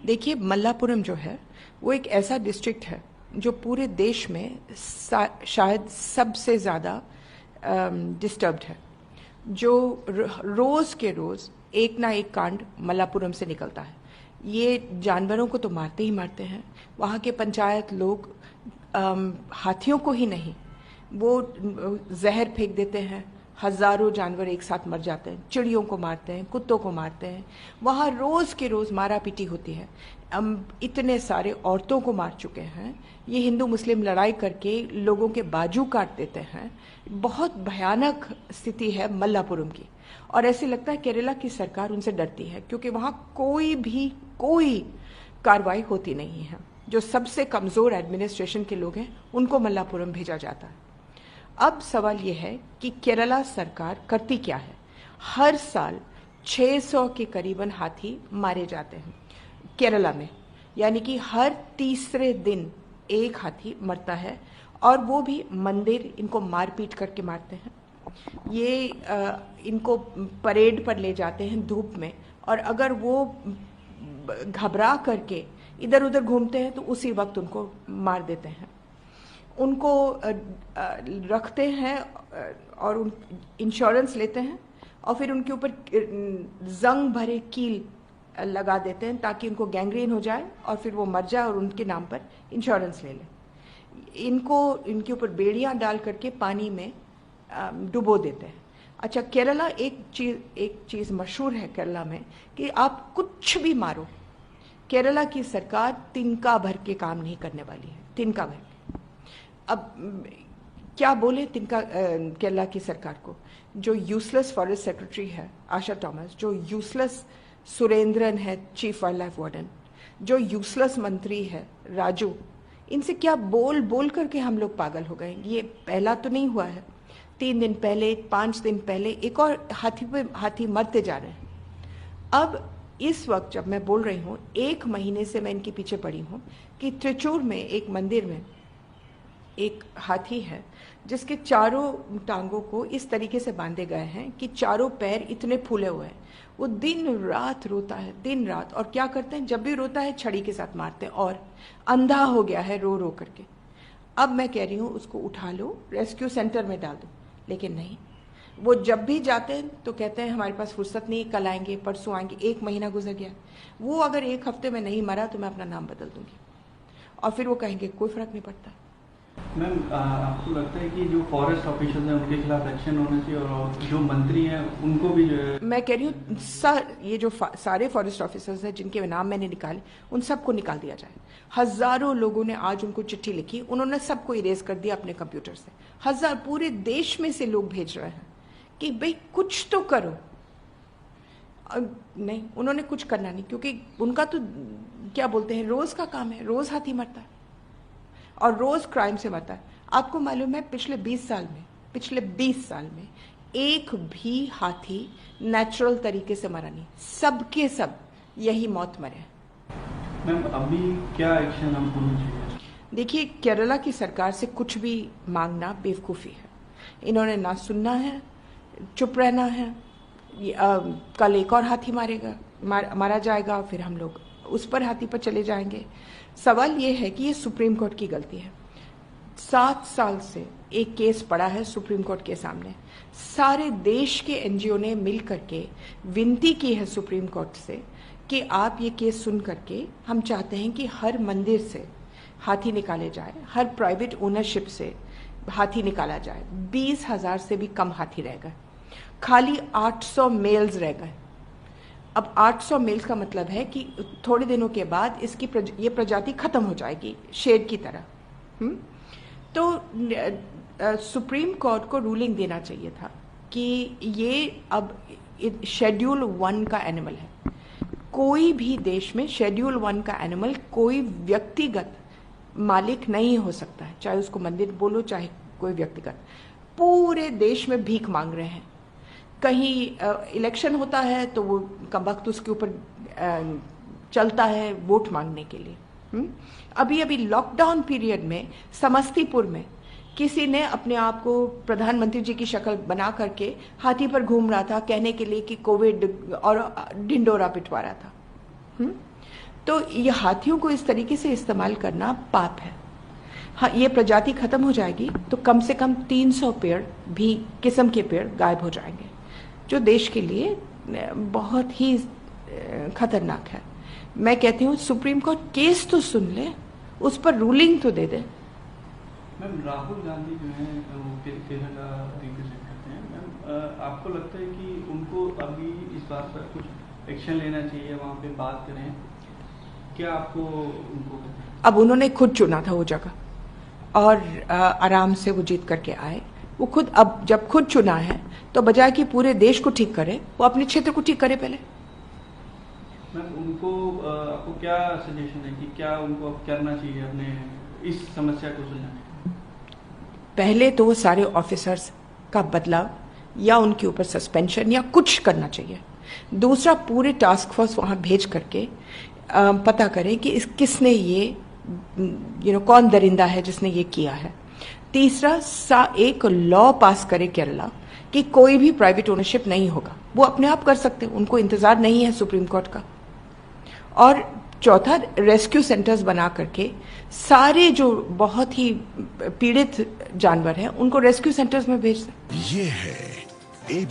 देखिए, मल्लापुरम जो है वो एक ऐसा डिस्ट्रिक्ट है जो पूरे देश में शायद सबसे ज़्यादा डिस्टर्ब्ड है। जो रोज़ के रोज़ एक ना एक कांड मल्लापुरम से निकलता है। ये जानवरों को तो मारते ही मारते हैं। वहाँ के पंचायत लोग हाथियों को ही नहीं, वो जहर फेंक देते हैं। हजारों जानवर एक साथ मर जाते हैं, चिड़ियों को मारते हैं, कुत्तों को मारते हैं। वहाँ रोज़ के रोज़ मारा पीटी होती है। इतने सारे औरतों को मार चुके हैं। ये हिंदू मुस्लिम लड़ाई करके लोगों के बाजू काट देते हैं। बहुत भयानक स्थिति है मल्लापुरम की। और ऐसे लगता है केरला की सरकार उनसे डरती है, क्योंकि वहाँ कोई कार्रवाई होती नहीं है। जो सबसे कमज़ोर एडमिनिस्ट्रेशन के लोग हैं उनको मल्लापुरम भेजा जाता है। अब सवाल ये है कि केरला सरकार करती क्या है। हर साल 600 के करीबन हाथी मारे जाते हैं केरला में, यानी कि हर तीसरे दिन एक हाथी मरता है। और वो भी मंदिर इनको मारपीट करके मारते हैं। ये इनको परेड पर ले जाते हैं धूप में, और अगर वो घबरा करके इधर उधर घूमते हैं तो उसी वक्त उनको मार देते हैं। उनको रखते हैं और इंश्योरेंस लेते हैं, और फिर उनके ऊपर जंग भरे कील लगा देते हैं ताकि उनको गैंग्रीन हो जाए और फिर वो मर जाए और उनके नाम पर इंश्योरेंस ले लें। इनके ऊपर बेड़ियां डाल करके पानी में डुबो देते हैं। अच्छा, केरला एक चीज़ मशहूर है केरला में कि आप कुछ भी मारो, केरला की सरकार तिनका भर के काम नहीं करने वाली है। तिनका भर। अब क्या बोले तिनका केरला की सरकार को। जो यूजलेस फॉरेस्ट सेक्रेटरी है आशा टॉमस, जो यूजलेस सुरेंद्रन है चीफ वाइल्ड लाइफ वार्डन, जो यूजलेस मंत्री है राजू, इनसे क्या बोल बोल करके हम लोग पागल हो गए। ये पहला तो नहीं हुआ है। 3 दिन पहले, 5 दिन पहले एक और हाथी मरते जा रहे हैं। अब इस वक्त जब मैं बोल रही हूँ, 1 महीने से मैं इनके पीछे पड़ी हूँ कि त्रिचूर में एक मंदिर में एक हाथी है जिसके चारों टांगों को इस तरीके से बांधे गए हैं कि चारों पैर इतने फूले हुए हैं। वो दिन रात रोता है, दिन रात। और क्या करते हैं, जब भी रोता है छड़ी के साथ मारते हैं, और अंधा हो गया है रो रो करके। अब मैं कह रही हूँ उसको उठा लो, रेस्क्यू सेंटर में डाल दो, लेकिन नहीं। वो जब भी जाते हैं तो कहते हैं हमारे पास फुर्सत नहीं, कल आएंगे, परसों आएंगे। 1 महीना गुजर गया। वो अगर 1 हफ्ते में नहीं मरा तो मैं अपना नाम बदल दूंगी। और फिर वो कहेंगे कोई फर्क नहीं पड़ता। मैम, आपको लगता है कि जो फॉरेस्ट ऑफिसर्स हैं उनके खिलाफ एक्शन होना चाहिए, और जो मंत्री हैं उनको भी जो है। मैं कह रही हूँ ये जो सारे फॉरेस्ट ऑफिसर्स हैं जिनके नाम मैंने निकाले, उन सबको निकाल दिया जाए। हजारों लोगों ने आज उनको चिट्ठी लिखी, उन्होंने सबको इरेज कर दिया अपने कंप्यूटर से। पूरे देश में से लोग भेज रहे हैं कि भाई कुछ तो करो। नहीं, उन्होंने कुछ करना नहीं, क्योंकि उनका तो क्या बोलते हैं, रोज का काम है। रोज हाथी मरता है और रोज क्राइम से मरता है। आपको मालूम है पिछले 20 साल में एक भी हाथी नेचुरल तरीके से मरा नहीं। सबके सब यही मौत मरे। मैम, अभी क्या एक्शन हमको होना चाहिए? देखिए, केरला की सरकार से कुछ भी मांगना बेवकूफ़ी है। इन्होंने ना सुनना है, चुप रहना है। कल एक और हाथी मारा जाएगा, फिर हम लोग उस पर हाथी पर चले जाएंगे। सवाल ये है कि ये सुप्रीम कोर्ट की गलती है। 7 साल से एक केस पड़ा है सुप्रीम कोर्ट के सामने। सारे देश के एनजीओ ने मिल करके विनती की है सुप्रीम कोर्ट से कि आप ये केस सुन करके, हम चाहते हैं कि हर मंदिर से हाथी निकाले जाए, हर प्राइवेट ओनरशिप से हाथी निकाला जाए। 20,000 से भी कम हाथी रह गए, खाली 800 मेल्स रह गए। अब 800 मेल्स का मतलब है कि थोड़े दिनों के बाद ये प्रजाति खत्म हो जाएगी, शेर की तरह। तो सुप्रीम कोर्ट को रूलिंग देना चाहिए था कि ये अब शेड्यूल 1 का एनिमल है। कोई भी देश में शेड्यूल 1 का एनिमल कोई व्यक्तिगत मालिक नहीं हो सकता है, चाहे उसको मंदिर बोलो चाहे कोई व्यक्तिगत। पूरे देश में भीख मांग रहे हैं। कहीं इलेक्शन होता है तो वो कमबख्त उसके ऊपर चलता है वोट मांगने के लिए। अभी लॉकडाउन पीरियड में समस्तीपुर में किसी ने अपने आप को प्रधानमंत्री जी की शक्ल बना करके हाथी पर घूम रहा था, कहने के लिए कि कोविड, और ढिंडोरा पिटवा रहा था। तो ये हाथियों को इस तरीके से इस्तेमाल करना पाप है। हाँ, ये प्रजाति खत्म हो जाएगी तो कम से कम 300 पेड़ भी किस्म के पेड़ गायब हो जाएंगे, जो देश के लिए बहुत ही खतरनाक है। मैं कहती हूँ सुप्रीम कोर्ट केस तो सुन ले, उस पर रूलिंग तो दे दे। मैम, राहुल गांधी जो है वो केरला रिप्रेजेंट करते हैं। मैम, आपको लगता है कि उनको अभी इस बात पर कुछ एक्शन लेना चाहिए, वहाँ पे बात करें, क्या आपको उनको? अब उन्होंने खुद चुना था वो जगह और आराम से वो जीत करके आए। वो खुद, अब जब खुद चुना है तो बजाय कि पूरे देश को ठीक करे, वो अपने क्षेत्र को ठीक करे पहले। मैम, उनको आपको क्या सजेशन है कि क्या उनको अब करना चाहिए अपने इस समस्या को सुलझाने? पहले तो वो सारे ऑफिसर्स का बदलाव या उनके ऊपर सस्पेंशन या कुछ करना चाहिए। दूसरा, पूरे टास्क फोर्स वहां भेज करके पता करें कि किसने ये कौन दरिंदा है जिसने ये किया है। तीसरा, एक लॉ पास करे केरला कि कोई भी प्राइवेट ओनरशिप नहीं होगा, वो अपने आप कर सकते हैं, उनको इंतजार नहीं है सुप्रीम कोर्ट का। और चौथा, रेस्क्यू सेंटर्स बना करके सारे जो बहुत ही पीड़ित जानवर हैं उनको रेस्क्यू सेंटर्स में भेज दें। ये है